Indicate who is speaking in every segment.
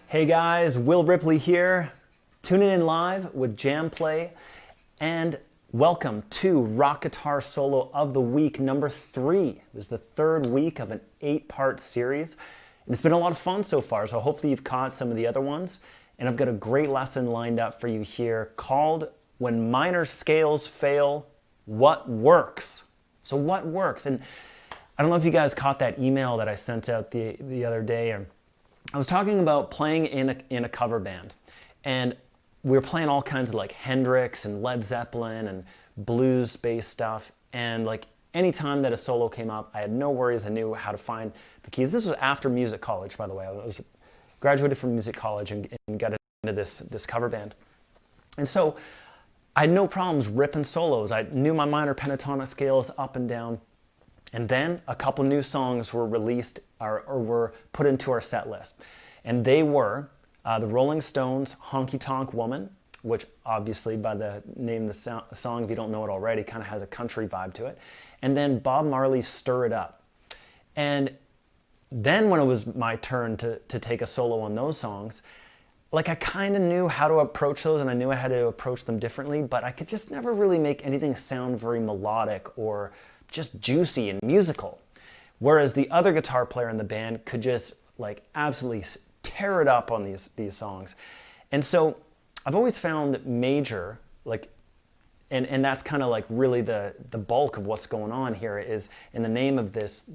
Speaker 1: Hey guys, Will Ripley here, tuning in live with Jam Play, and welcome to Rock Guitar Solo of the Week number 3. This is the third week of an 8-part series, and it's been a lot of fun so far, so hopefully you've caught some of the other ones, and I've got a great lesson lined up for you here called When Minor Scales Fail, What Works? So what works? And I don't know if you guys caught that email that I sent out the other day, or I was talking about playing in a cover band, and we were playing all kinds of like Hendrix and Led Zeppelin and blues-based stuff, and like any time that a solo came up, I had no worries. I knew how to find the keys. This was after music college, by the way. I was graduated from music college and got into this cover band, and so I had no problems ripping solos. I knew my minor pentatonic scales up and down. And then a couple new songs were released or were put into our set list. And they were the Rolling Stones' Honky Tonk Woman, which obviously by the name of the song, if you don't know it already, kind of has a country vibe to it. And then Bob Marley's Stir It Up. And then when it was my turn to take a solo on those songs, like I kind of knew how to approach those and I knew I had to approach them differently, but I could just never really make anything sound very melodic or just juicy and musical. Whereas the other guitar player in the band could just like absolutely tear it up on these songs. And so I've always found major, like, and that's kind of like really the bulk of what's going on here is in the name of this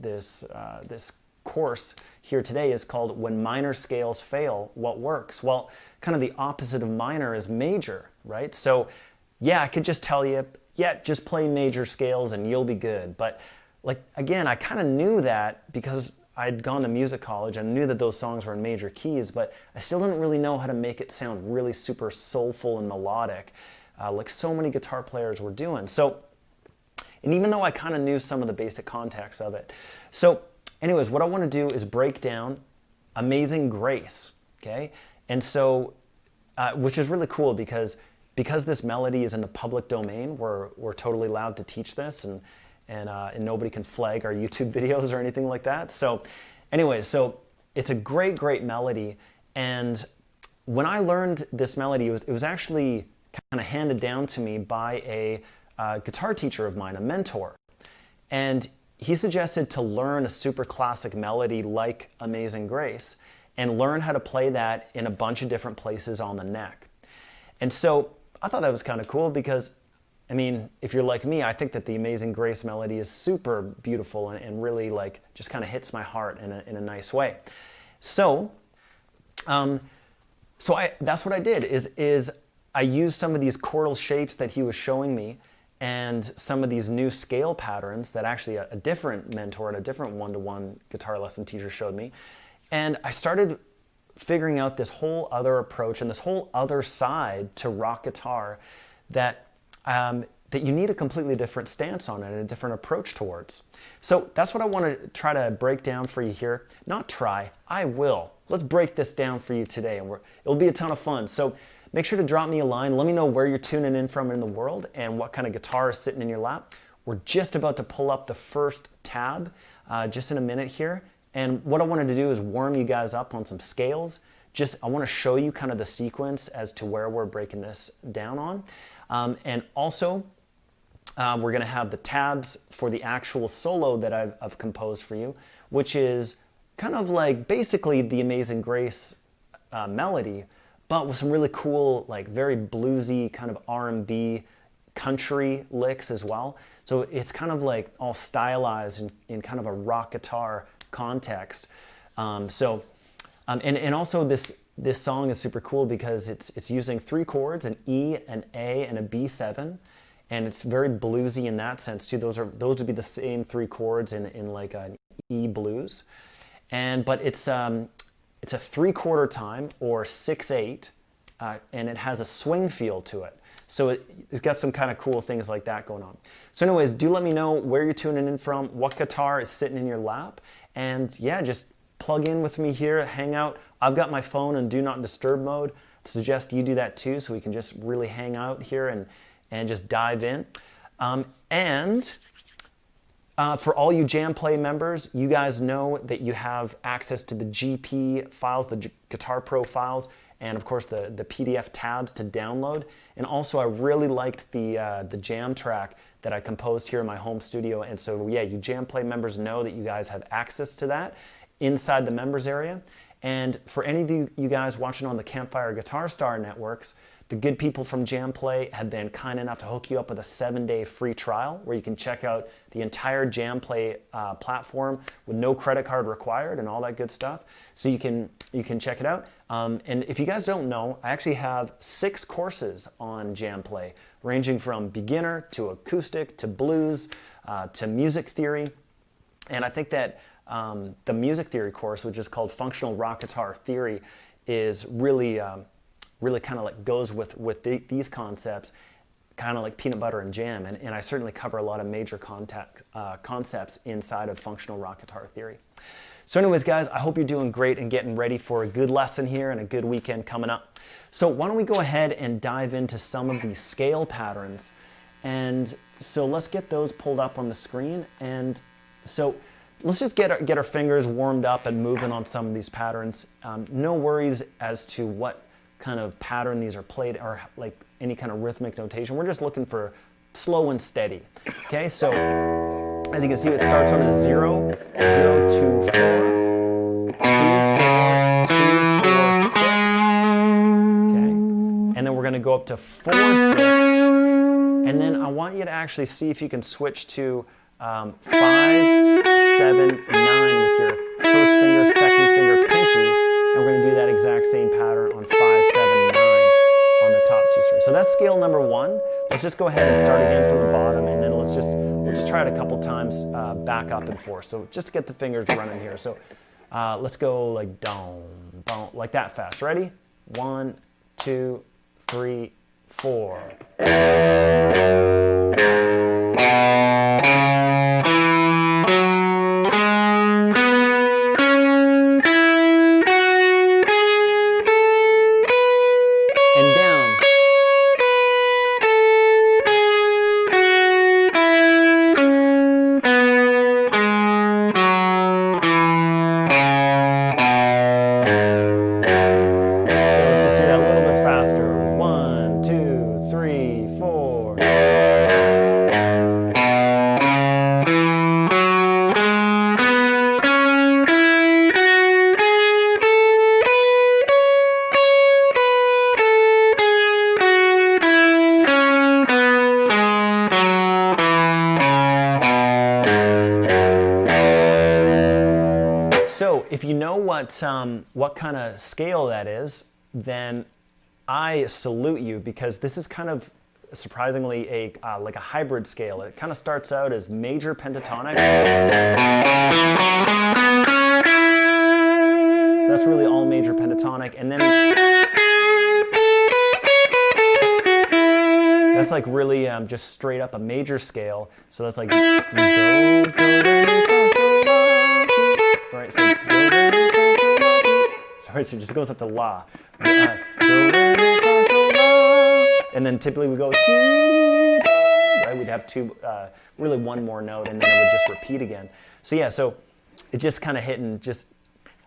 Speaker 1: course here today is called When Minor Scales Fail, What Works? Well, kind of the opposite of minor is major, right? So yeah, I could just tell you, yeah, just play major scales and you'll be good. But like, again, I kind of knew that because I'd gone to music college and knew that those songs were in major keys, but I still didn't really know how to make it sound really super soulful and melodic, like so many guitar players were doing. So, and even though I kind of knew some of the basic context of it. So anyways, what I want to do is break down Amazing Grace, okay? And so, which is really cool because this melody is in the public domain, we're totally allowed to teach this, and nobody can flag our YouTube videos or anything like that. So anyways, so it's a great melody. And when I learned this melody, it was actually kind of handed down to me by a guitar teacher of mine, a mentor. And he suggested to learn a super classic melody like Amazing Grace and learn how to play that in a bunch of different places on the neck. And so I thought that was kind of cool because, I mean, if you're like me, I think that the Amazing Grace melody is super beautiful and really like just kind of hits my heart in a nice way. So, that's what I did is I used some of these chordal shapes that he was showing me and some of these new scale patterns that actually a different mentor and a different one-to-one guitar lesson teacher showed me. And I started figuring out this whole other approach and this whole other side to rock guitar that you need a completely different stance on it and a different approach towards. So that's what I want to try to break down for you here. Not try, I will. Let's break this down for you today, and it'll be a ton of fun. So make sure to drop me a line. Let me know where you're tuning in from in the world and what kind of guitar is sitting in your lap. We're just about to pull up the first tab just in a minute here. And what I wanted to do is warm you guys up on some scales. I want to show you kind of the sequence as to where we're breaking this down on. And also, we're going to have the tabs for the actual solo that I've composed for you, which is kind of like basically the Amazing Grace melody, but with some really cool, like very bluesy kind of R&B country licks as well. So it's kind of like all stylized in kind of a rock guitar context. And also this song is super cool because it's using 3 chords, an E, an A, and a B7, and it's very bluesy in that sense too. Those would be the same 3 chords in like an E blues, but it's a 3/4 time or 6/8, and it has a swing feel to it. So it's got some kind of cool things like that going on. So anyways, do let me know where you're tuning in from, what guitar is sitting in your lap, and yeah, just plug in with me here, hang out. I've got my phone in do not disturb mode. I suggest you do that too, so we can just really hang out here and just dive in. And For all you Jam Play members, you guys know that you have access to the GP files, the Guitar Pro files, and of course the PDF tabs to download. And also I really liked the jam track that I composed here in my home studio. And so yeah, you Jam Play members know that you guys have access to that inside the members area. And for any of you guys watching on the Campfire Guitar Star networks, the good people from Jam Play have been kind enough to hook you up with a 7-day free trial where you can check out the entire Jam Play platform with no credit card required and all that good stuff. So you can check it out. And if you guys don't know, I actually have 6 courses on Jam Play, ranging from beginner to acoustic to blues to music theory. And I think that the music theory course, which is called Functional Rock Guitar Theory, is really kind of like goes with these concepts, kind of like peanut butter and jam. And I certainly cover a lot of major concepts inside of functional rock guitar theory. So anyways, guys, I hope you're doing great and getting ready for a good lesson here and a good weekend coming up. So why don't we go ahead and dive into some of these scale patterns. And so let's get those pulled up on the screen. And so let's just get our fingers warmed up and moving on some of these patterns. No worries as to what kind of pattern these are played or like any kind of rhythmic notation. We're just looking for slow and steady. Okay, so as you can see, it starts on a 0, 0, 2, 4, 2, 4, 2, 4, 6. Okay, and then we're going to go up to 4, 6, and then I want you to actually see if you can switch to 5, 7, 9 with your first finger, second finger, pinky. And we're going to do that exact same pattern on 5, 7, 9 on the top 2 strings. So that's scale number 1. Let's just go ahead and start again from the bottom, and then we'll just try it a couple times back up and forth. So just to get the fingers running here. So let's go like dong, dong, like that fast. Ready? 1, 2, 3, 4. So if you know what kind of scale that is, then I salute you, because this is kind of surprisingly like a hybrid scale. It kind of starts out as major pentatonic. That's really all major pentatonic, and then that's like really just straight up a major scale. So that's like do, do, re, mi, fa, sol, la, ti. Right, so do, re, mi, fa, sol, la, ti. Sorry, so it just goes up to la. Do, re, mi, fa, sol, la. And then typically we go ti, do, right? We'd have really one more note, and then it would just repeat again. So yeah, so it just kind of hitting just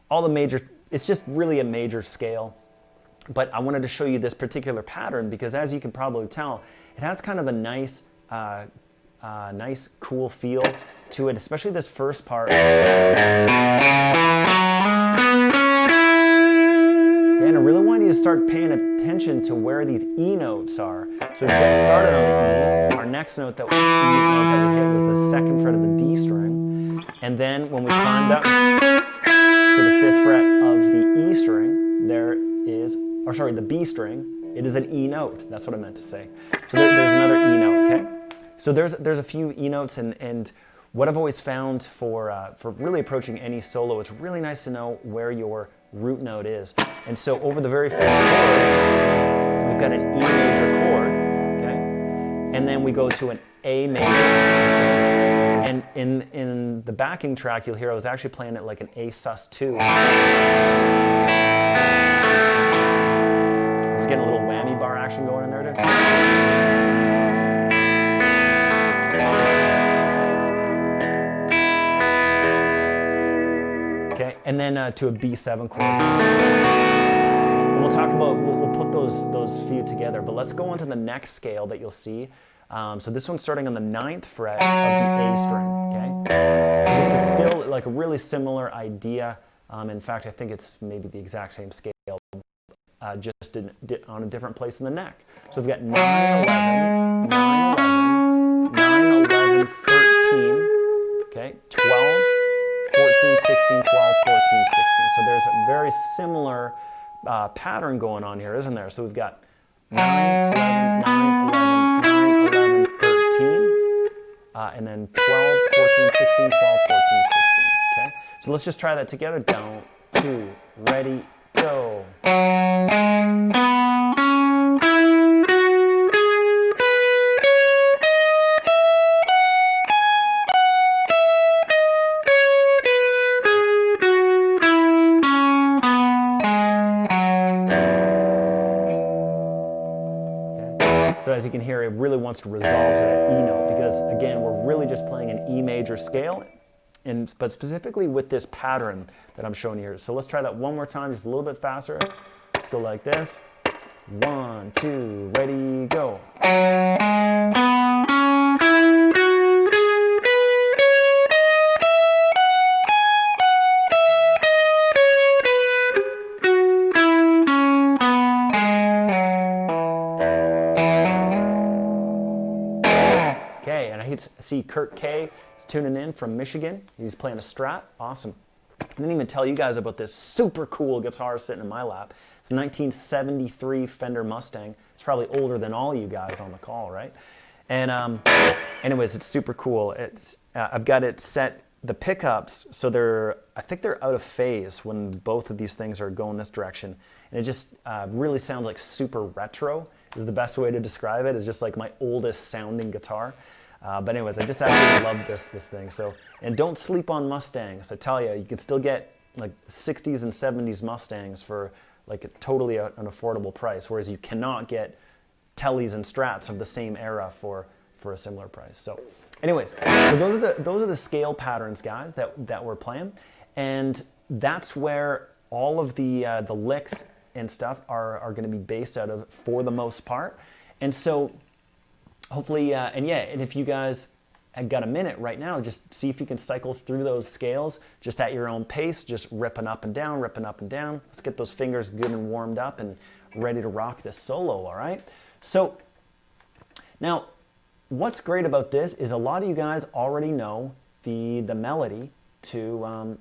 Speaker 1: all the major. It's just really a major scale. But I wanted to show you this particular pattern because, as you can probably tell, it has kind of a nice, nice, cool feel to it, especially this first part. And I really want you to start paying attention to where these E notes are. So we've got started on the E. Our next note that we hit was the second fret of the D string. And then when we climbed up to the 5th fret of the E string, there is, or sorry, the B string, it is an E note. That's what I meant to say. So there's another E note, okay? So there's a few E notes, and what I've always found for really approaching any solo, it's really nice to know where your root note is. And so over the very first chord, we've got an E major chord, okay? And then we go to an A major, okay? And in the backing track, you'll hear I was actually playing it like an A sus2. I was getting a little whammy bar action going in there too. Okay, and then to a B7 chord. And we'll talk about, we'll put those few together, but let's go on to the next scale that you'll see. So this one's starting on the 9th fret of the A string, okay? So this is still like a really similar idea. In fact, I think it's maybe the exact same scale, just on a different place in the neck. So we've got 9, 11, 9, 11, 9, 11, 13, okay, 12, 14, 16, 12, 14, 16. So there's a very similar pattern going on here, isn't there? So we've got 9, 11, 9, 11, 9, 11, 13, and then 12, 14, 16, 12, 14, 16, okay? So let's just try that together. Down, 2, ready, go. So as you can hear, it really wants to resolve to that E note because, again, we're really just playing an E major scale, but specifically with this pattern that I'm showing here. So let's try that one more time, just a little bit faster. Let's go like this. 1, 2, ready, go. Okay, and I see Kurt K is tuning in from Michigan. He's playing a Strat. Awesome. I didn't even tell you guys about this super cool guitar sitting in my lap. It's a 1973 Fender Mustang. It's probably older than all you guys on the call, right? And anyways, it's super cool. I've got it set, the pickups, so I think they're out of phase when both of these things are going this direction. And it just really sounds like super retro is the best way to describe it. It's just like my oldest sounding guitar. But anyways, I just absolutely love this thing. So, and don't sleep on Mustangs. I tell you, you can still get like 60s and 70s Mustangs for like totally an affordable price, whereas you cannot get Tellys and Strats of the same era for a similar price. So anyways, so those are the scale patterns, guys, that we're playing. And that's where all of the licks and stuff are going to be based out of for the most part. And so hopefully, and if you guys have got a minute right now, just see if you can cycle through those scales just at your own pace, just ripping up and down, ripping up and down. Let's get those fingers good and warmed up and ready to rock this solo, all right? So now, what's great about this is a lot of you guys already know the melody to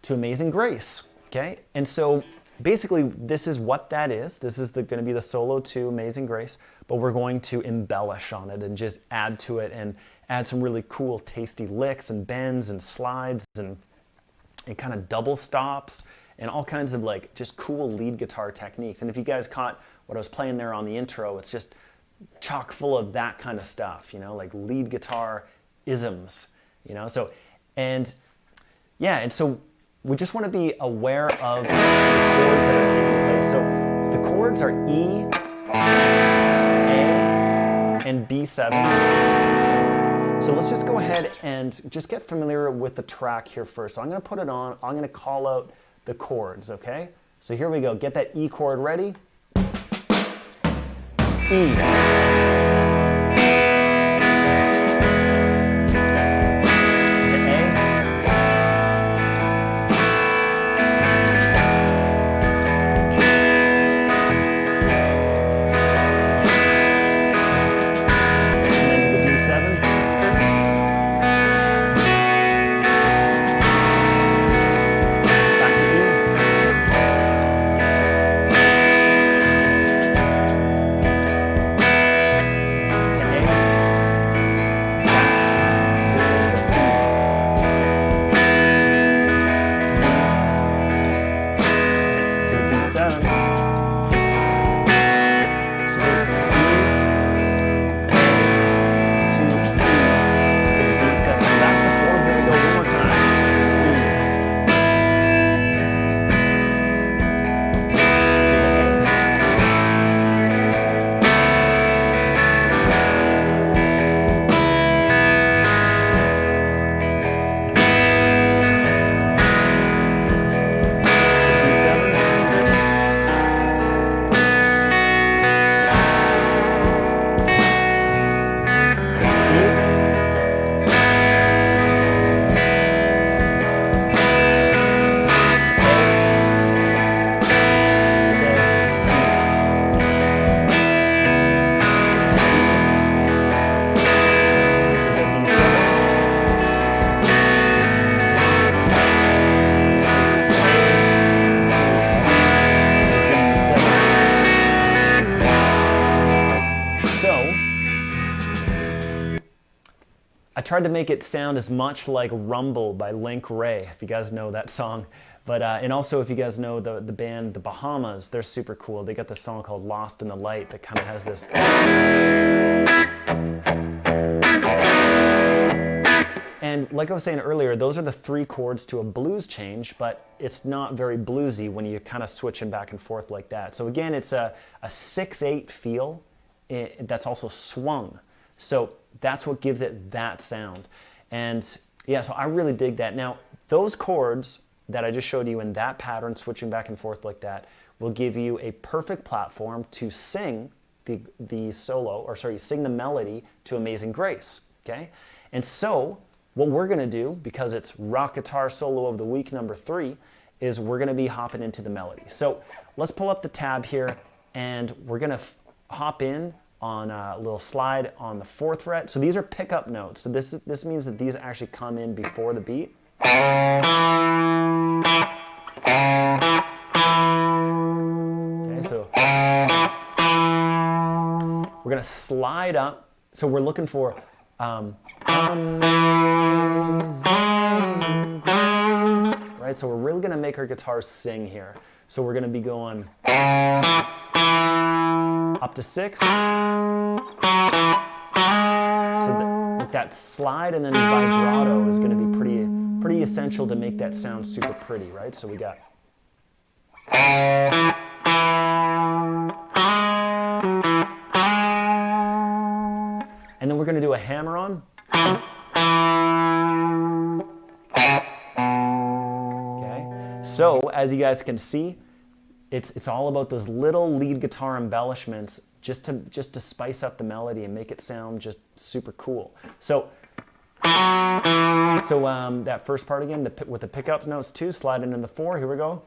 Speaker 1: Amazing Grace, okay? And so basically, this is what that is. This is going to be the solo to Amazing Grace, but we're going to embellish on it and just add to it and add some really cool, tasty licks and bends and slides and kind of double stops and all kinds of like just cool lead guitar techniques. And if you guys caught what I was playing there on the intro, it's just chock full of that kind of stuff, you know, like lead guitar isms, you know. So, and so we just want to be aware of the chords that are taking place. So the chords are E, A, and B7. Okay. So let's just go ahead and just get familiar with the track here first. So I'm going to put it on. I'm going to call out the chords, okay? So here we go. Get that E chord ready. E. tried to make it sound as much like Rumble by Link Wray, if you guys know that song. But and also if you guys know the band The Bahamas, they're super cool. They got this song called Lost in the Light that kind of has this. And like I was saying earlier, those are the 3 chords to a blues change, but it's not very bluesy when you're kind of switching back and forth like that. So again, it's a 6/8 feel that's also swung. So that's what gives it that sound. And yeah, so I really dig that. Now, those chords that I just showed you in that pattern, switching back and forth like that, will give you a perfect platform to sing the solo, or sorry, sing the melody to Amazing Grace, okay? And so what we're gonna do, because it's Rock Guitar Solo of the Week number 3, is we're gonna be hopping into the melody. So let's pull up the tab here, and we're gonna hop in on a little slide on the 4th fret. So these are pickup notes. So this means that these actually come in before the beat. Okay, so we're gonna slide up. So we're looking for Amazing Grace, right? So we're really gonna make our guitars sing here. So we're gonna be going up to 6. So with that slide and then vibrato is going to be pretty essential to make that sound super pretty, right? So we got. And then we're going to do a hammer-on. Okay. So as you guys can see, it's all about those little lead guitar embellishments just to spice up the melody and make it sound just super cool. So that first part again, with the pickup notes too, slide into the 4. Here we go.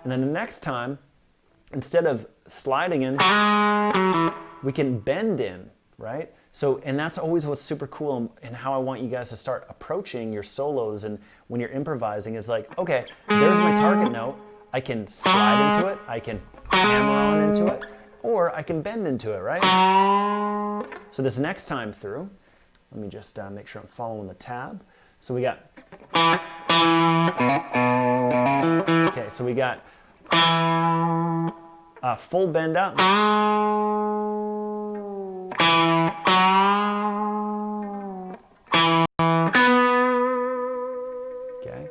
Speaker 1: And then the next time, instead of sliding in, we can bend in, right? So, and that's always what's super cool and how I want you guys to start approaching your solos and when you're improvising is like, okay, there's my target note. I can slide into it, I can hammer on into it, or I can bend into it, right? So this next time through, let me just make sure I'm following the tab. So we got, okay, so we got full bend up. Okay,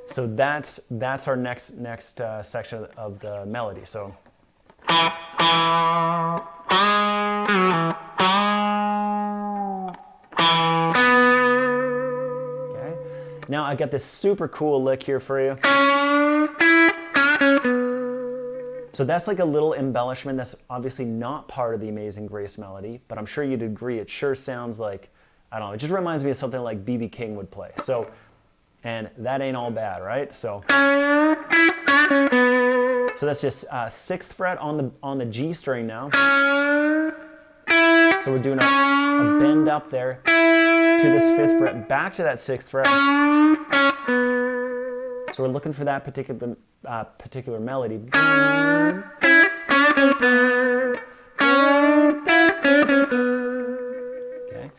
Speaker 1: so that's our next section of the melody. So. Okay, now I got this super cool lick here for you. So that's like a little embellishment that's obviously not part of the Amazing Grace melody, but I'm sure you'd agree it sure sounds like, I don't know, it just reminds me of something like B.B. King would play. So, and that ain't all bad, right? So that's just 6th fret on the G string now. So we're doing a bend up there to this 5th fret, back to that 6th fret. So we're looking for that particular melody. Okay,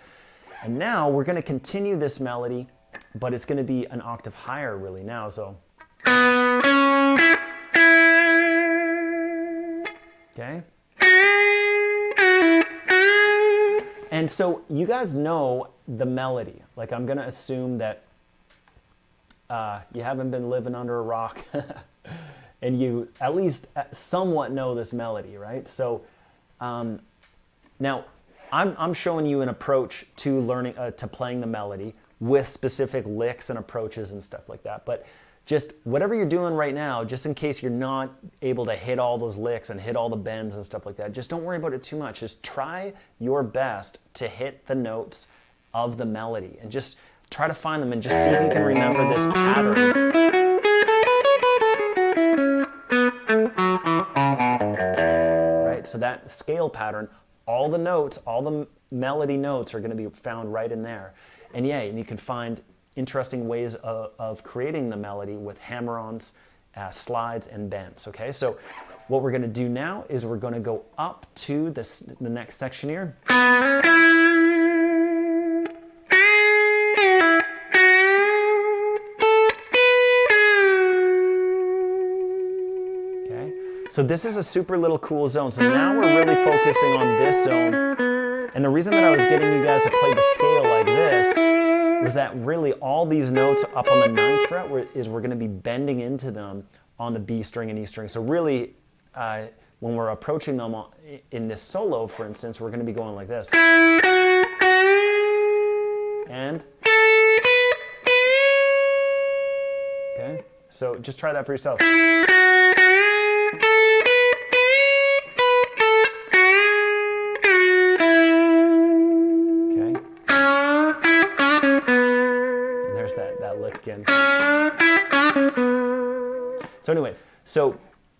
Speaker 1: and now we're going to continue this melody, but it's going to be an octave higher really now. So, okay. And so you guys know the melody. Like I'm going to assume that you haven't been living under a rock and you at least somewhat know this melody, right? So now I'm showing you an approach to learning, to playing the melody with specific licks and approaches and stuff like that. But just whatever you're doing right now, just in case you're not able to hit all those licks and hit all the bends and stuff like that, just don't worry about it too much. Just try your best to hit the notes of the melody and just try to find them and just see if you can remember this pattern. Right, so that scale pattern, all the notes, all the melody notes are going to be found right in there. And yeah, and you can find interesting ways of creating the melody with hammer-ons, slides, and bends. Okay, so what we're going to do now is we're going to go up to the next section here. Okay, so this is a super little cool zone. So now we're really focusing on this zone. And the reason that I was getting you guys to play the scale like this was that really all these notes up on the 9th fret we're going to be bending into them on the B string and E string. So really, when we're approaching them in this solo, for instance, we're going to be going like this. And, okay, so just try that for yourself. Okay. And there's that lick again. So anyways, so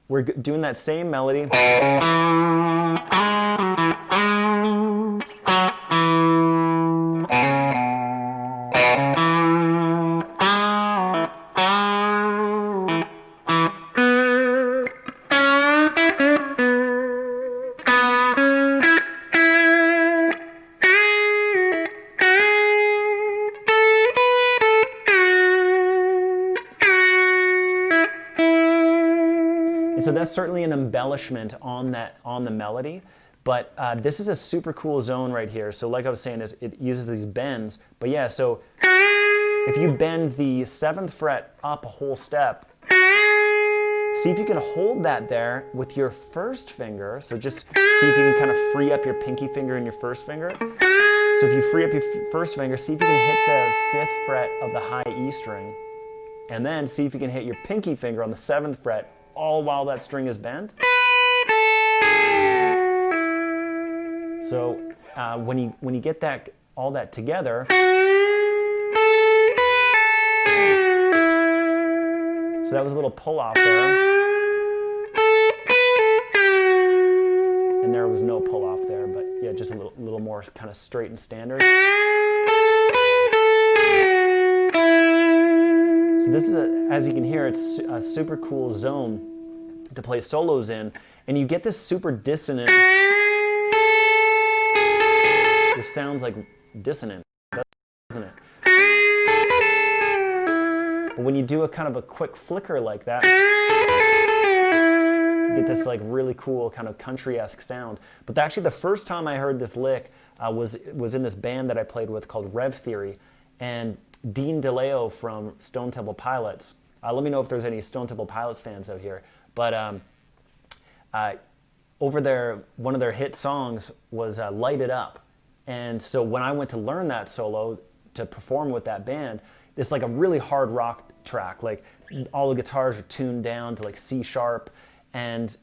Speaker 1: we're doing that same melody. So that's certainly an embellishment on the melody, but this is a super cool zone right here. So like I was saying, it uses these bends. But yeah, so if you bend the 7th fret up a whole step, see if you can hold that there with your first finger. So just see if you can kind of free up your pinky finger and your first finger. So if you free up your first finger, see if you can hit the 5th fret of the high E string, and then see if you can hit your pinky finger on the 7th fret, all while that string is bent. So when you get all that together, so that was a little pull off there, and there was no pull off there, but yeah, just a little more kind of straight and standard. So this is, as you can hear, it's a super cool zone to play solos in, and you get this super dissonant, which sounds like dissonant, doesn't it? But when you do a kind of a quick flicker like that, you get this like really cool kind of country-esque sound. But actually the first time I heard this lick was in this band that I played with called Rev Theory, and Dean DeLeo from Stone Temple Pilots. Let me know if there's any Stone Temple Pilots fans out here. But over there, one of their hit songs was Light It Up. And so when I went to learn that solo to perform with that band, it's like a really hard rock track. Like all the guitars are tuned down to like C sharp. And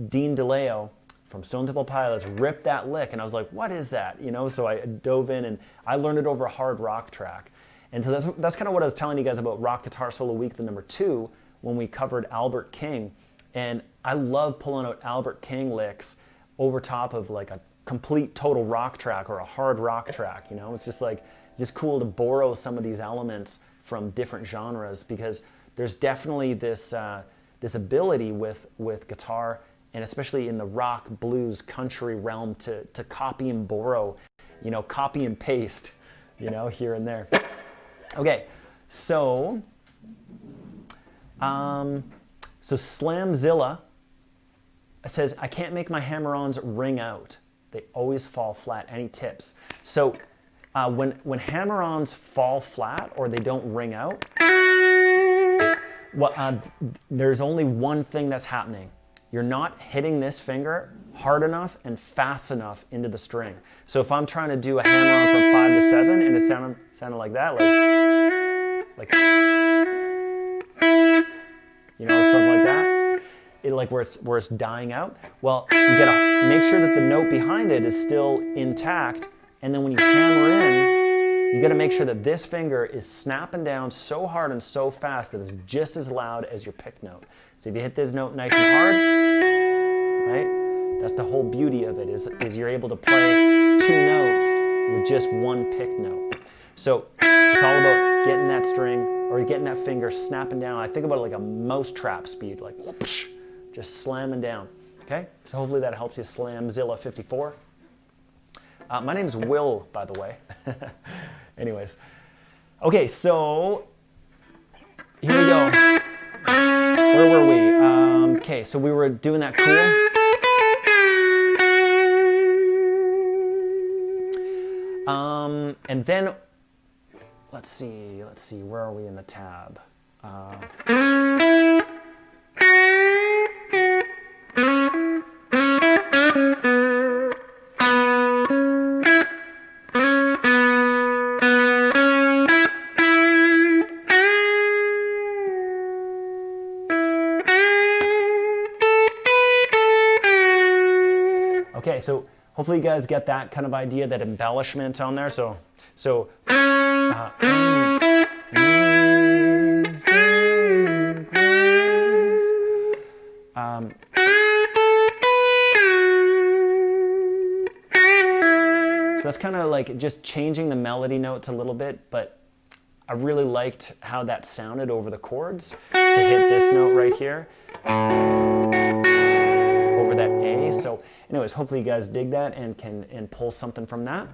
Speaker 1: Dean DeLeo from Stone Temple Pilots ripped that lick. And I was like, what is that? You know, so I dove in and I learned it over a hard rock track. And so that's kind of what I was telling you guys about Rock Guitar Solo Week, the number 2, when we covered Albert King. And I love pulling out Albert King licks over top of like a complete total rock track or a hard rock track. You know, it's just cool to borrow some of these elements from different genres, because there's definitely this ability with guitar, and especially in the rock, blues, country realm, to copy and borrow, you know, copy and paste, you know, here and there. Okay, so Slamzilla says, I can't make my hammer-ons ring out. They always fall flat. Any tips? So when hammer-ons fall flat or they don't ring out, there's only one thing that's happening. You're not hitting this finger hard enough and fast enough into the string. So if I'm trying to do a hammer-on from 5 to 7 and it sounded like that, like you know, or something like that, like where it's dying out. Well, you gotta make sure that the note behind it is still intact, and then when you hammer in, you gotta make sure that this finger is snapping down so hard and so fast that it's just as loud as your pick note. So if you hit this note nice and hard, right? That's the whole beauty of it, is you're able to play 2 notes with just 1 pick note. So It's all about getting that string or getting that finger snapping down. I think about it like a mouse trap speed, like whoosh, just slamming down. Okay, so hopefully that helps you slam Zilla 54. My name's Will, by the way. Anyways, okay, so here we go. Where were we? Okay, so we were doing that cool. And then, let's see, where are we in the tab? Okay, so hopefully you guys get that kind of idea, that embellishment on there. So amazing grace. So that's kind of like just changing the melody notes a little bit, but I really liked how that sounded over the chords to hit this note right here over that A. So anyways, hopefully you guys dig that and can pull something from that.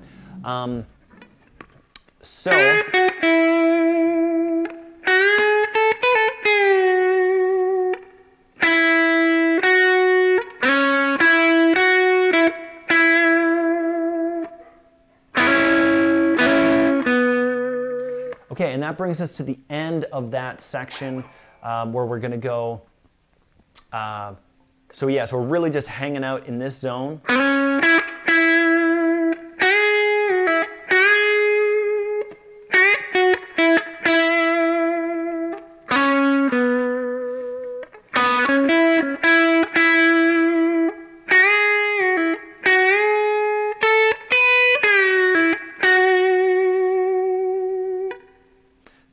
Speaker 1: Okay, and that brings us to the end of that section where we're going to go. So we're really just hanging out in this zone.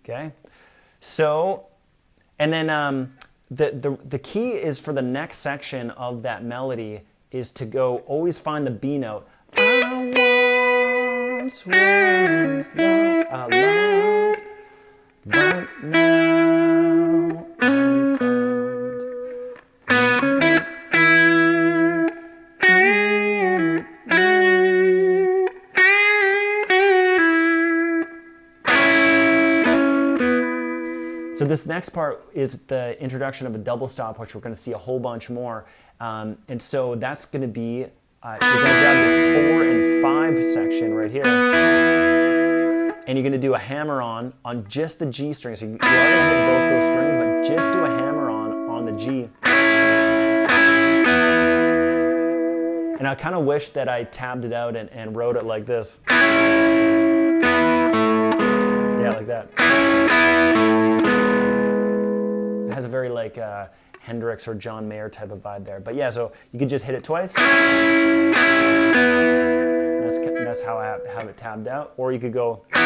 Speaker 1: Okay, so, and then the key is for the next section of that melody is to go always find the B note. I once was lost, but now I'm found. So this next part is the introduction of a double stop, which we're going to see a whole bunch more. And so that's going to be, you're going to grab this 4 and 5 section right here, and you're going to do a hammer-on just the G string. So you are going to hit both those strings, but just do a hammer-on on the G. And I kind of wish that I tabbed it out and wrote it like this. Yeah, like that. It has a very like Hendrix or John Mayer type of vibe there. But yeah, so you could just hit it twice. That's how I have it tabbed out. Or you could go. Okay,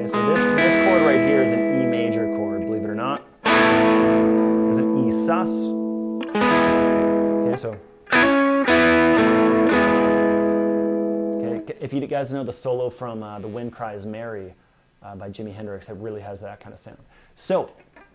Speaker 1: so this chord right here is an E major chord, believe it or not. It's an E sus. Okay, so. Okay, if you guys know the solo from The Wind Cries Mary, by Jimi Hendrix, that really has that kind of sound. So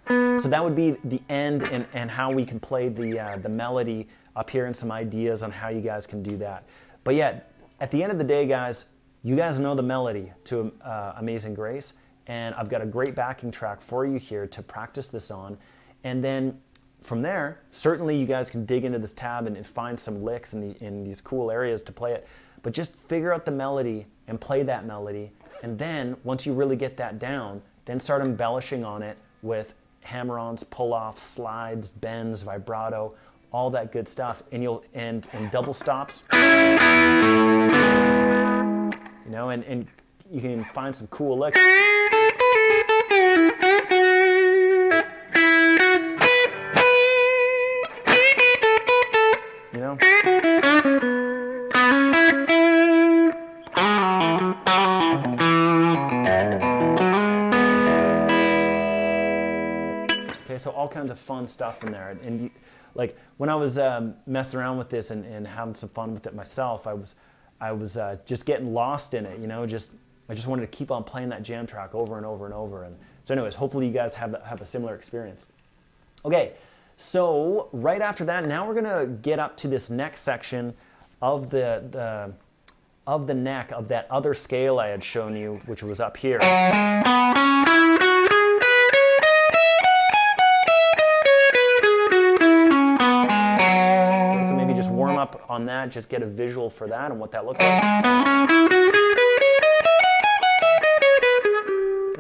Speaker 1: that would be the end and how we can play the melody up here and some ideas on how you guys can do that. But yeah, at the end of the day, guys, you guys know the melody to Amazing Grace, and I've got a great backing track for you here to practice this on. And then from there, certainly you guys can dig into this tab and find some licks in these cool areas to play it. But just figure out the melody and play that melody. And then, once you really get that down, then start embellishing on it with hammer-ons, pull-offs, slides, bends, vibrato, all that good stuff. And you'll and double stops. You know, and you can find some cool licks. You know? So all kinds of fun stuff in there. And like when I was messing around with this and having some fun with it myself, I was I was just getting lost in it, you know, I just wanted to keep on playing that jam track over and over and over. And so anyways, hopefully you guys have a similar experience. Okay, so right after that, now we're gonna get up to this next section of the neck of that other scale I had shown you, which was up here. Okay, so maybe just warm up on that, just get a visual for that and what that looks like.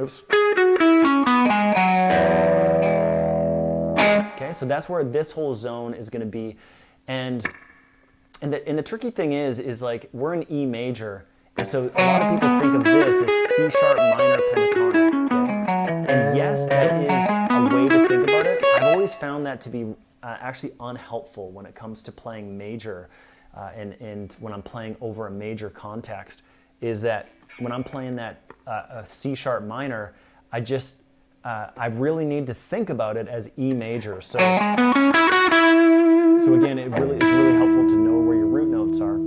Speaker 1: Oops. Okay, so that's where this whole zone is going to be, and the tricky thing is like we're in E major, and so a lot of people think of this as C sharp minor pentatonic. Okay, and yes, that is a way to think about it. I've always found that to be actually unhelpful when it comes to playing major, and when I'm playing over a major context, is that when I'm playing that a C sharp minor, I really need to think about it as E major. So again, it's really helpful to know where your root notes are,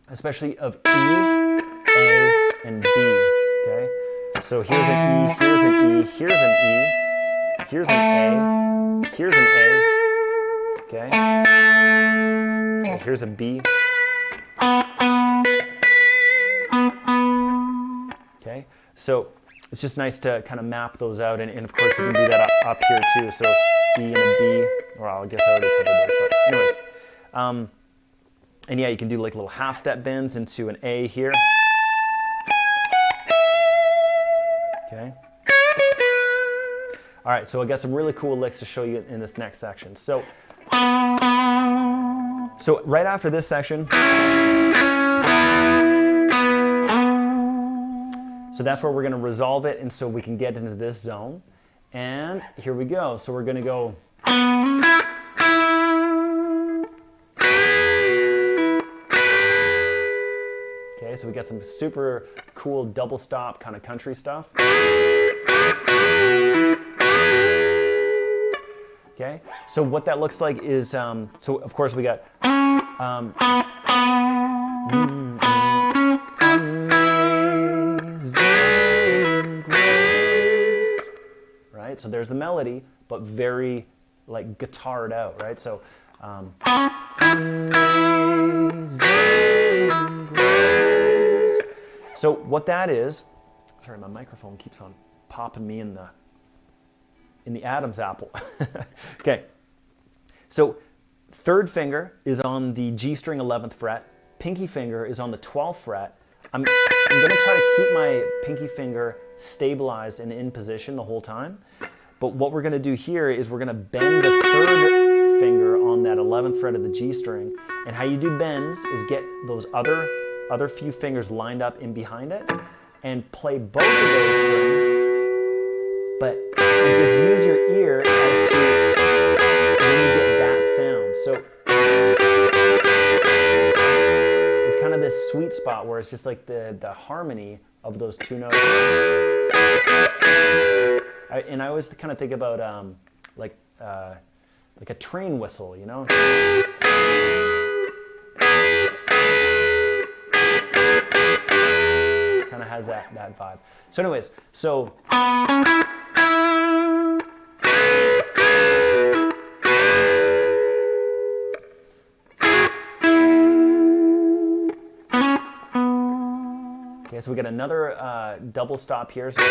Speaker 1: especially of E, A, and B. Okay, so here's an E, here's an E, here's an E, here's an A, here's an A. Okay, and here's a B. Okay, so it's just nice to kind of map those out, and of course you can do that up here too. So E and a B, well, I guess I already covered those, but anyways. And yeah, you can do like little half step bends into an A here. Okay. All right, so I got some really cool licks to show you in this next section. So right after this section, so that's where we're going to resolve it, and so we can get into this zone. And here we go. So we're going to go. Okay, so we got some super cool double stop kind of country stuff. Okay, so what that looks like is, so of course we got amazing grace, right? So there's the melody, but very like guitared out, right? So amazing grace. So what that is, sorry, my microphone keeps on popping me in the Adam's apple. Okay, so third finger is on the G string 11th fret, pinky finger is on the 12th fret. I'm going to try to keep my pinky finger stabilized and in position the whole time, but what we're going to do here is we're going to bend the third finger on that 11th fret of the G string, and how you do bends is get those other few fingers lined up in behind it and play both of those strings, but and just use your ear as to when you get that sound. So it's kind of this sweet spot where it's just like the harmony of those two notes. And I always kind of think about like a train whistle, you know? Kind of has that vibe. So anyways, so okay, so we got another double stop here. So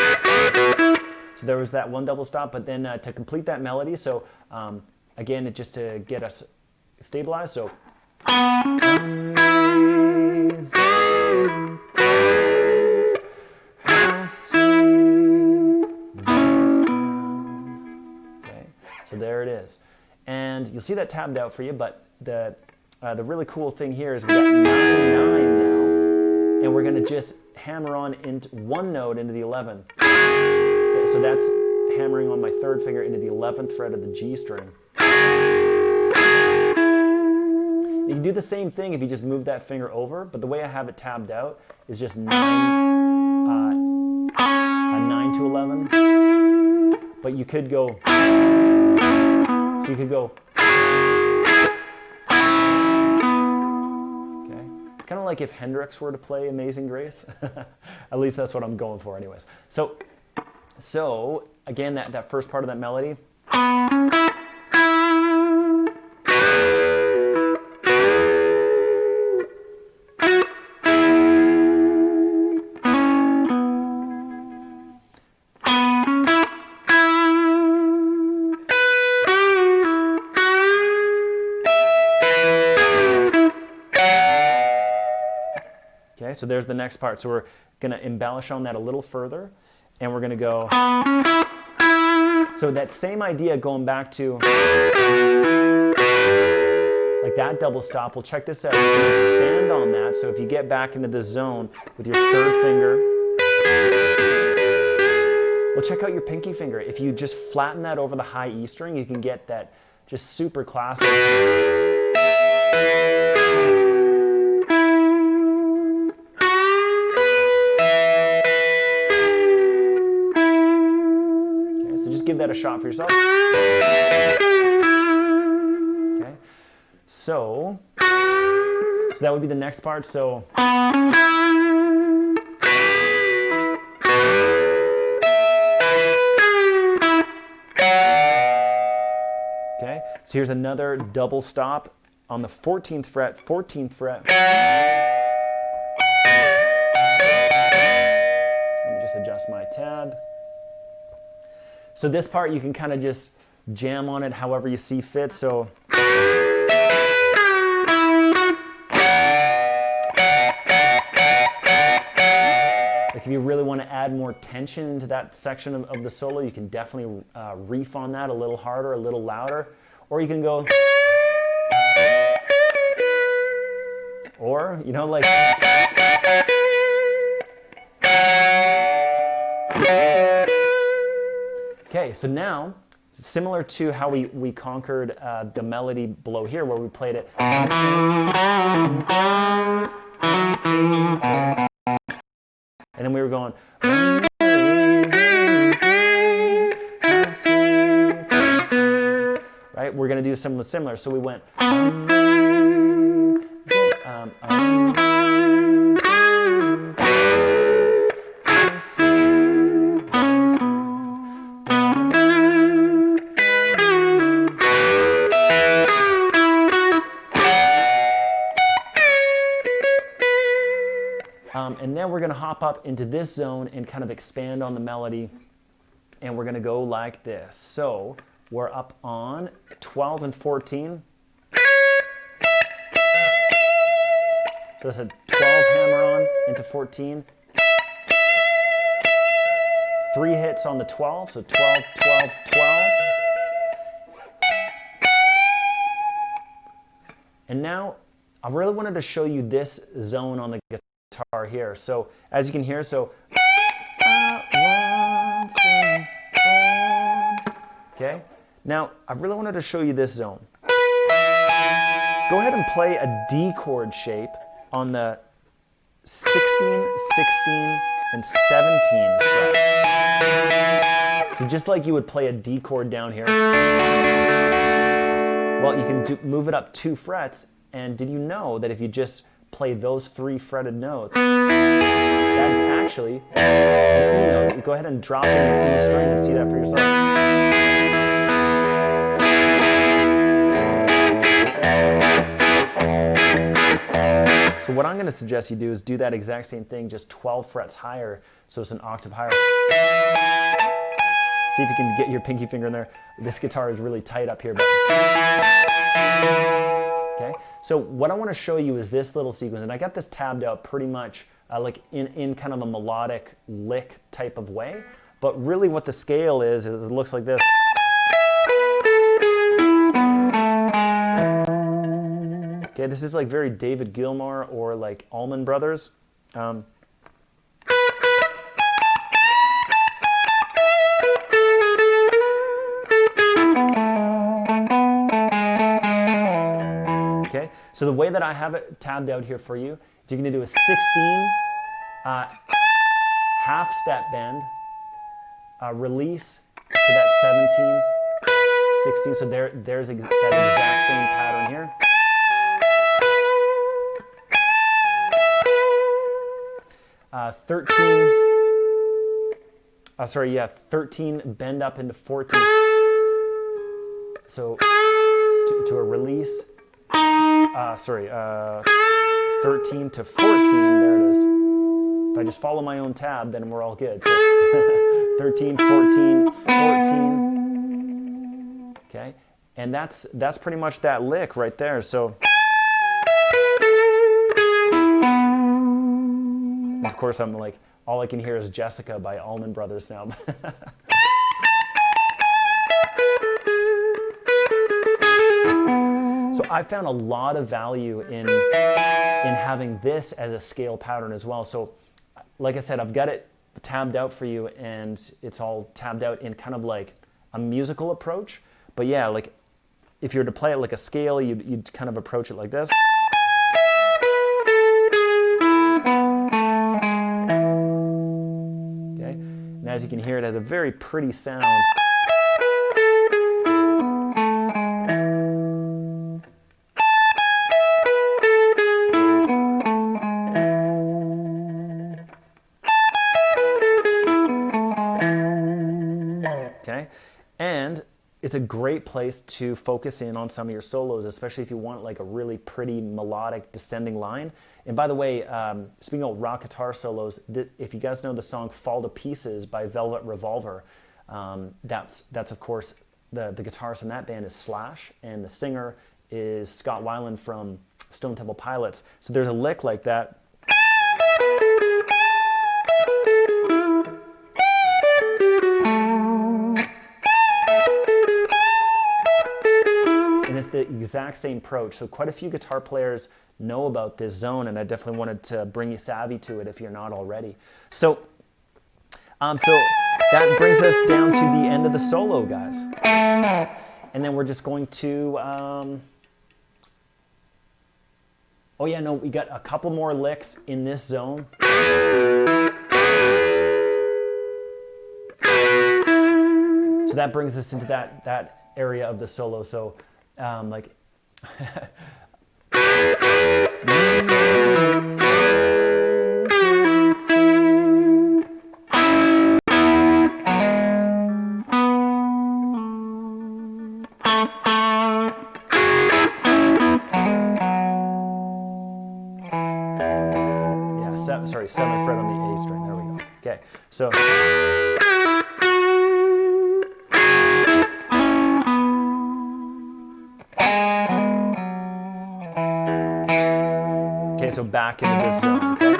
Speaker 1: there was that one double stop, but then to complete that melody, so again, just to get us stabilized, so amazing grace, how sweet the sound. Okay, so there it is. And you'll see that tabbed out for you, but the really cool thing here is we got 9-9 now, and we're going to just hammer on into one note into the 11th. Okay, so that's hammering on my third finger into the 11th fret of the G string. You can do the same thing if you just move that finger over, but the way I have it tabbed out is just 9 to 11. But you could go, so you could go, okay. It's kind of like if Hendrix were to play Amazing Grace. At least that's what I'm going for anyways. So again, that first part of that melody. Okay, so there's the next part. So we're going to embellish on that a little further, and we're going to go. So that same idea going back to like that double stop. Well, check this out. You can expand on that. So if you get back into this zone with your third finger, well, check out your pinky finger. If you just flatten that over the high E string, you can get that just super classic. Give that a shot for yourself. Okay, so that would be the next part. So okay, so here's another double stop on the 14th fret, 14th fret. Let me just adjust my tab. So this part you can kind of just jam on it however you see fit. So like if you really want to add more tension into that section of the solo, you can definitely reef on that a little harder, a little louder, or you can go, or like. Okay, so now, similar to how we conquered the melody below here, where we played it. And then we were going. Right, we're going to do something similar. So we went. And then we're going to hop up into this zone and kind of expand on the melody. And we're going to go like this. So we're up on 12 and 14. So that's a 12 hammer on into 14. 3 hits on the 12, so 12, 12, 12. And now I really wanted to show you this zone on the guitar here. So as you can hear, so okay. Now I really wanted to show you this zone. Go ahead and play a D chord shape on the 16, 16, and 17 frets. So just like you would play a D chord down here, well, you can move it up 2 frets. And did you know that if you just play those 3 fretted notes, that is actually an E note. You go ahead and drop in your E string and see that for yourself. So what I'm going to suggest you do is do that exact same thing, just 12 frets higher, so it's an octave higher. See if you can get your pinky finger in there. This guitar is really tight up here, but okay. So what I want to show you is this little sequence, and I got this tabbed out pretty much like in kind of a melodic lick type of way. But really, what the scale is it looks like this. Okay, this is like very David Gilmour or like Allman Brothers. Okay, so the way that I have it tabbed out here for you is you're going to do a 16 half step bend, release to that 17, 16. So there's that exact same pattern here. 13, 13 bend up into 14. So to a release, 13 to 14, there it is. If I just follow my own tab, then we're all good. So 13, 14, 14. Okay, and that's pretty much that lick right there. So, and of course, I'm like, all I can hear is Jessica by Allman Brothers now. So I found a lot of value in having this as a scale pattern as well. So like I said, I've got it tabbed out for you, and it's all tabbed out in kind of like a musical approach. But yeah, like if you were to play it like a scale, you'd kind of approach it like this. Okay, and as you can hear, it has a very pretty sound. Okay, and it's a great place to focus in on some of your solos, especially if you want like a really pretty melodic descending line. And by the way, speaking of rock guitar solos, if you guys know the song "Fall to Pieces" by Velvet Revolver, that's of course the guitarist in that band is Slash, and the singer is Scott Weiland from Stone Temple Pilots. So there's a lick like that. And it's the exact same approach. So quite a few guitar players know about this zone, and I definitely wanted to bring you savvy to it if you're not already. So that brings us down to the end of the solo, guys. And then we're just going to, oh yeah, no, we got a couple more licks in this zone. So that brings us into that area of the solo. So like sorry, 7th fret on the A string. There we go. Okay, so so back into this zone, okay?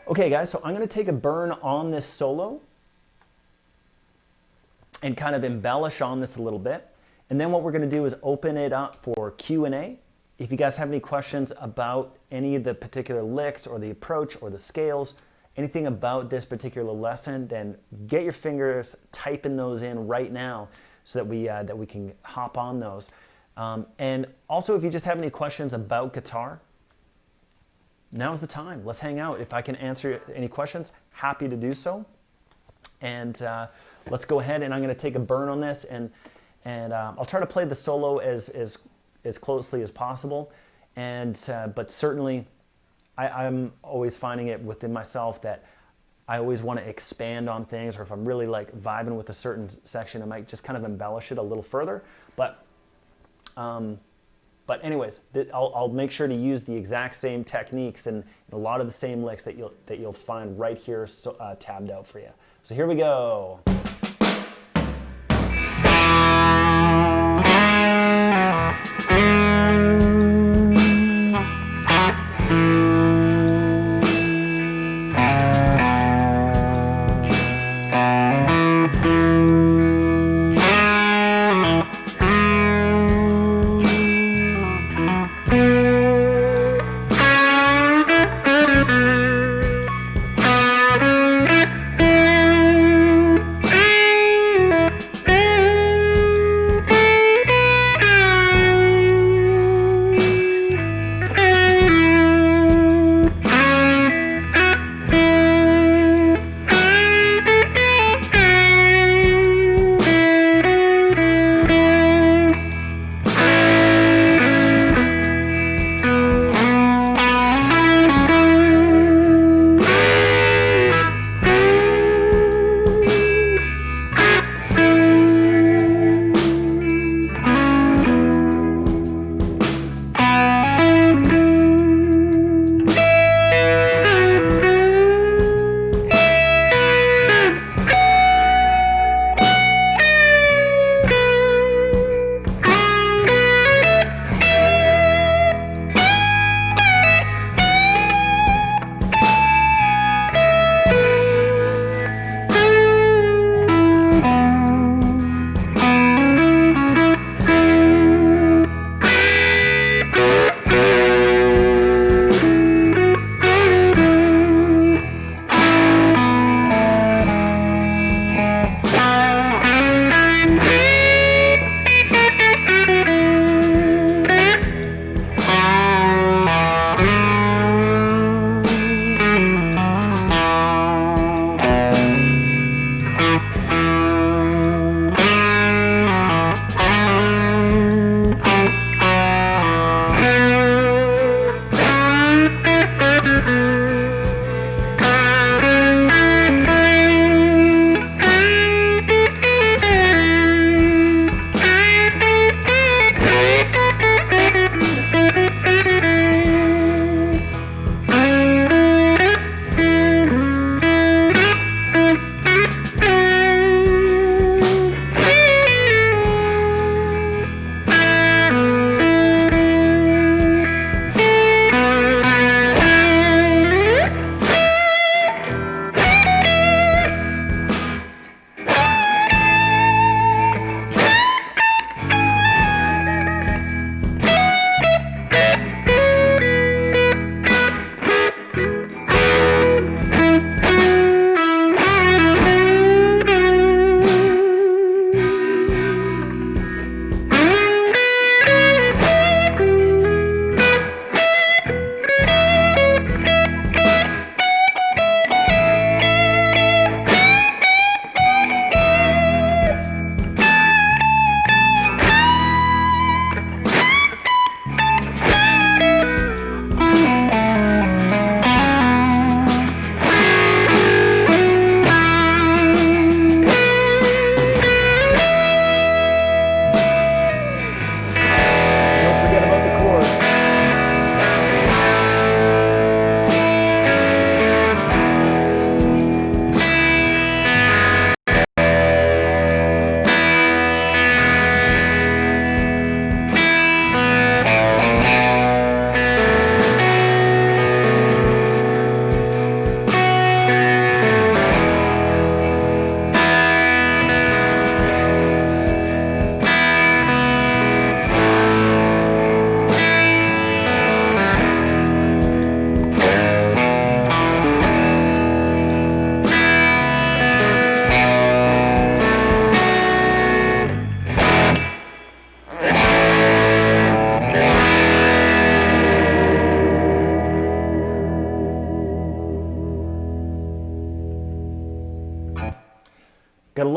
Speaker 1: Okay, guys, so I'm going to take a burn on this solo and kind of embellish on this a little bit. And then what we're going to do is open it up for Q&A. If you guys have any questions about any of the particular licks or the approach or the scales, anything about this particular lesson, then get your fingers typing those in right now so that we can hop on those. And also, if you just have any questions about guitar, now's the time. Let's hang out. If I can answer any questions, happy to do so. And let's go ahead, and I'm going to take a burn on this, and I'll try to play the solo as closely as possible. And but certainly, I'm always finding it within myself that I always want to expand on things, or if I'm really like vibing with a certain section, I might just kind of embellish it a little further. But anyways, I'll make sure to use the exact same techniques and a lot of the same licks that you'll find right here tabbed out for you. So here we go.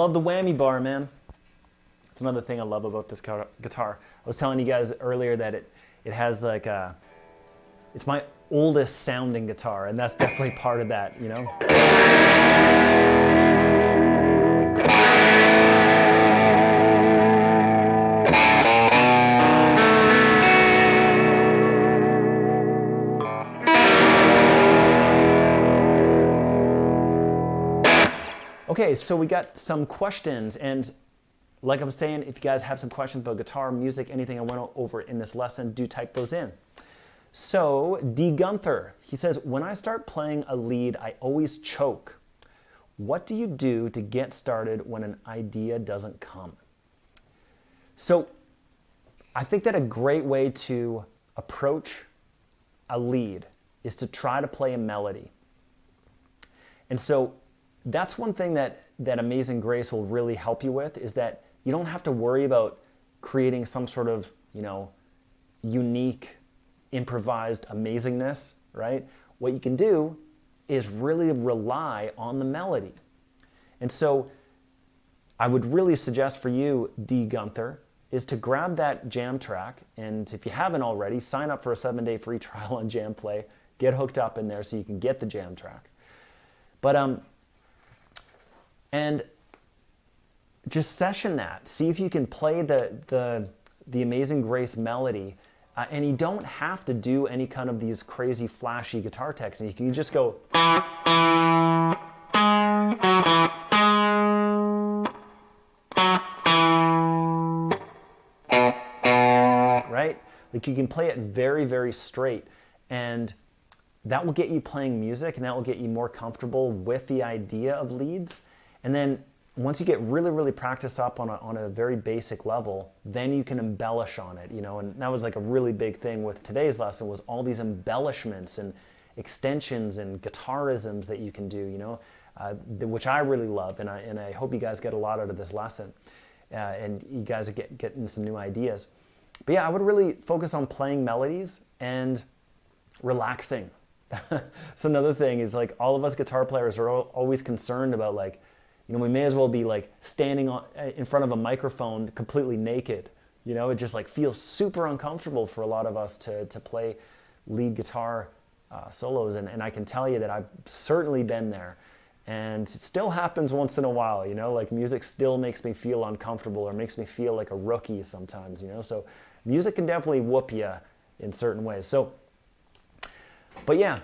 Speaker 1: love the whammy bar, man. It's another thing I love about this guitar. I was telling you guys earlier that it has like a, it's my oldest sounding guitar, and that's definitely part of that, you know? Okay, so we got some questions, and like I was saying, if you guys have some questions about guitar, music, anything I went over in this lesson, do type those in. So, D. Gunther, he says, when I start playing a lead, I always choke. What do you do to get started when an idea doesn't come? So, I think that a great way to approach a lead is to try to play a melody. And so, that's one thing that Amazing Grace will really help you with, is that you don't have to worry about creating some sort of, you know, unique, improvised amazingness, right? What you can do is really rely on the melody. And so I would really suggest for you, D. Gunther, is to grab that jam track, and if you haven't already, sign up for a 7-day free trial on Jam Play. Get hooked up in there so you can get the jam track. But and just session that. See if you can play the Amazing Grace melody. And you don't have to do any kind of these crazy flashy guitar techniques. You can just go. Right? Like you can play it very, very straight. And that will get you playing music, and that will get you more comfortable with the idea of leads. And then once you get really, really practiced up on a very basic level, then you can embellish on it, you know. And that was like a really big thing with today's lesson, was all these embellishments and extensions and guitarisms that you can do, you know, which I really love, and I hope you guys get a lot out of this lesson, and you guys are getting some new ideas. But yeah, I would really focus on playing melodies and relaxing. So another thing is, like, all of us guitar players are always concerned about, like, you know, we may as well be like standing in front of a microphone completely naked. You know, it just like feels super uncomfortable for a lot of us to play lead guitar solos. And I can tell you that I've certainly been there. And it still happens once in a while, you know, like music still makes me feel uncomfortable or makes me feel like a rookie sometimes, you know. So music can definitely whoop you in certain ways. So, but yeah.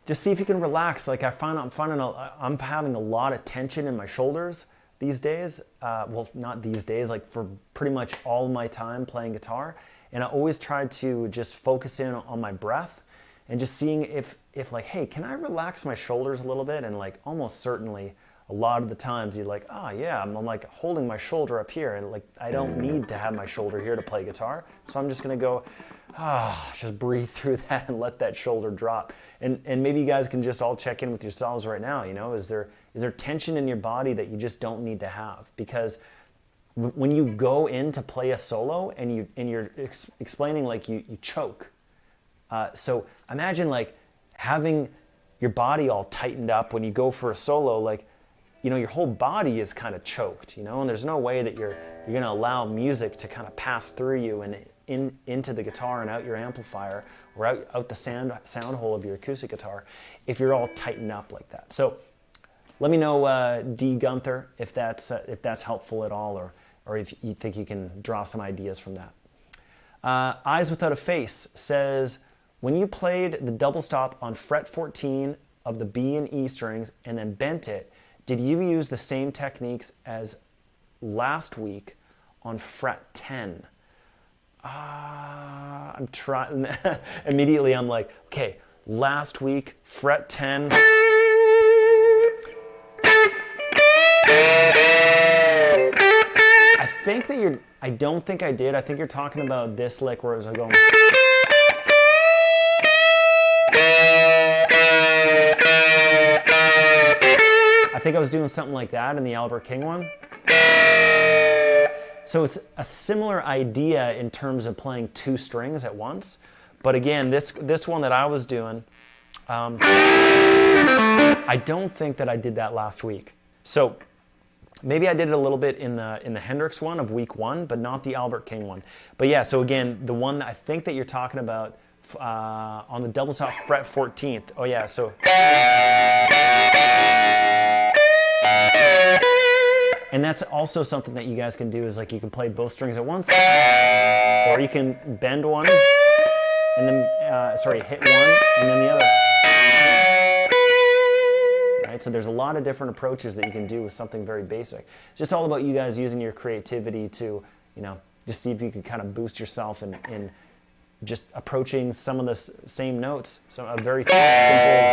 Speaker 1: Just see if you can relax. Like I'm having a lot of tension in my shoulders these days. Well, not these days, like for pretty much all my time playing guitar. And I always try to just focus in on my breath and just seeing if like, hey, can I relax my shoulders a little bit? And like almost certainly a lot of the times you're like, oh yeah, I'm like holding my shoulder up here, and like I don't need to have my shoulder here to play guitar. So I'm just gonna go, just breathe through that and let that shoulder drop. And maybe you guys can just all check in with yourselves right now, you know, is there tension in your body that you just don't need to have? Because when you go in to play a solo and you're explaining, like you choke. So imagine like having your body all tightened up when you go for a solo, like, you know, your whole body is kind of choked, you know, and there's no way that you're going to allow music to kind of pass through you and into the guitar and out your amplifier or out the sound hole of your acoustic guitar if you're all tightened up like that. So let me know, D. Gunther, if that's helpful at all, or if you think you can draw some ideas from that. Eyes Without a Face says, when you played the double stop on fret 14 of the B and E strings and then bent it, did you use the same techniques as last week on fret 10? I'm trying. Immediately I'm like, okay, last week, fret 10. I don't think I did. I think you're talking about this lick where I was going. I think I was doing something like that in the Albert King one. So it's a similar idea in terms of playing two strings at once. But again, this one that I was doing, I don't think that I did that last week. So Maybe I did it a little bit in the Hendrix one of week 1, but not the Albert King one. But yeah, so again, the one that I think that you're talking about on the double soft fret 14th. Oh yeah, so. And that's also something that you guys can do is like you can play both strings at once, or you can bend one and then, hit one and then the other. Right? So there's a lot of different approaches that you can do with something very basic. It's just all about you guys using your creativity to, just see if you could kind of boost yourself in just approaching some of the same notes. So a very simple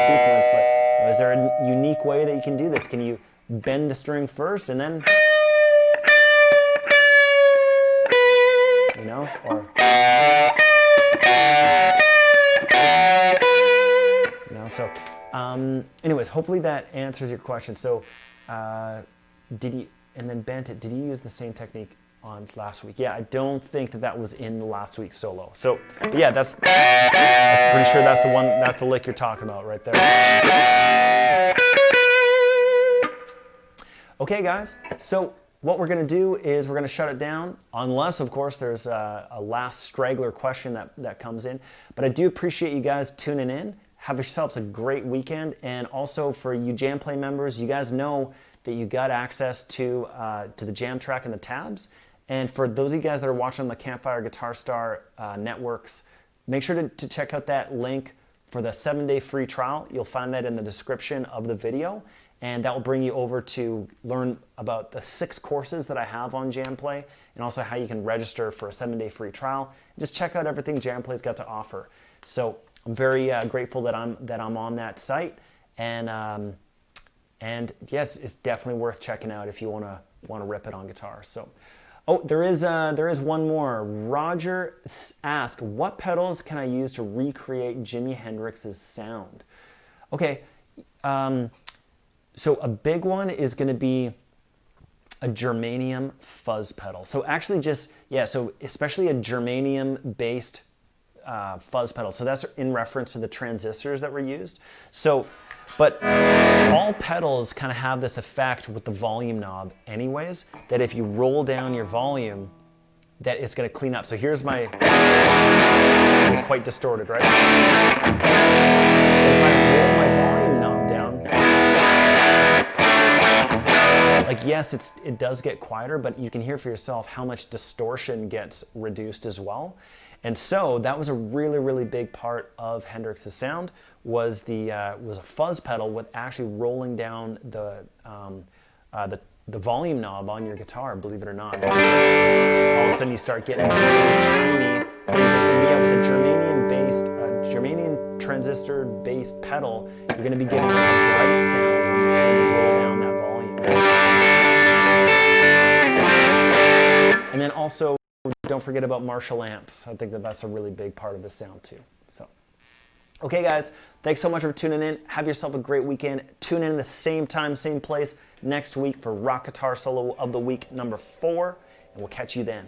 Speaker 1: sequence, but is there a unique way that you can do this? Can you bend the string first and then, or, so anyways, hopefully that answers your question. So did you use the same technique on last week? Yeah, I don't think that was in the last week's solo. So, but yeah, I'm pretty sure that's the one, that's the lick you're talking about right there. Okay, guys, so what we're going to do is we're going to shut it down, unless, of course, there's a last straggler question that comes in. But I do appreciate you guys tuning in. Have yourselves a great weekend. And also for you Jam Play members, you guys know that you got access to the jam track and the tabs. And for those of you guys that are watching on the Campfire Guitar Star networks, make sure to check out that link for the 7-day free trial. You'll find that in the description of the video. And that will bring you over to learn about the 6 courses that I have on Jam Play, and also how you can register for a 7-day free trial. Just check out everything Jam Play's got to offer. So I'm very grateful that I'm on that site, and yes, it's definitely worth checking out if you want to rip it on guitar. So, oh, there is one more. Roger asked, what pedals can I use to recreate Jimi Hendrix's sound? Okay. So a big one is going to be a germanium fuzz pedal. So actually so especially a germanium-based fuzz pedal. So that's in reference to the transistors that were used. So, but all pedals kind of have this effect with the volume knob anyways, that if you roll down your volume, that it's going to clean up. So here's my, quite distorted, right? If I roll my volume knob down, like yes, it does get quieter, but you can hear for yourself how much distortion gets reduced as well. And so that was a really, really big part of Hendrix's sound was a fuzz pedal with actually rolling down the volume knob on your guitar, believe it or not. All of a sudden you start getting these really chimey things. And with a germanium transistor-based pedal, you're going to be getting a bright sound when you roll down that volume. And then also, don't forget about Marshall amps. I think that's a really big part of the sound too. So, okay guys, thanks so much for tuning in. Have yourself a great weekend. Tune in the same time, same place next week for Rock Guitar Solo of the Week number 4, and we'll catch you then.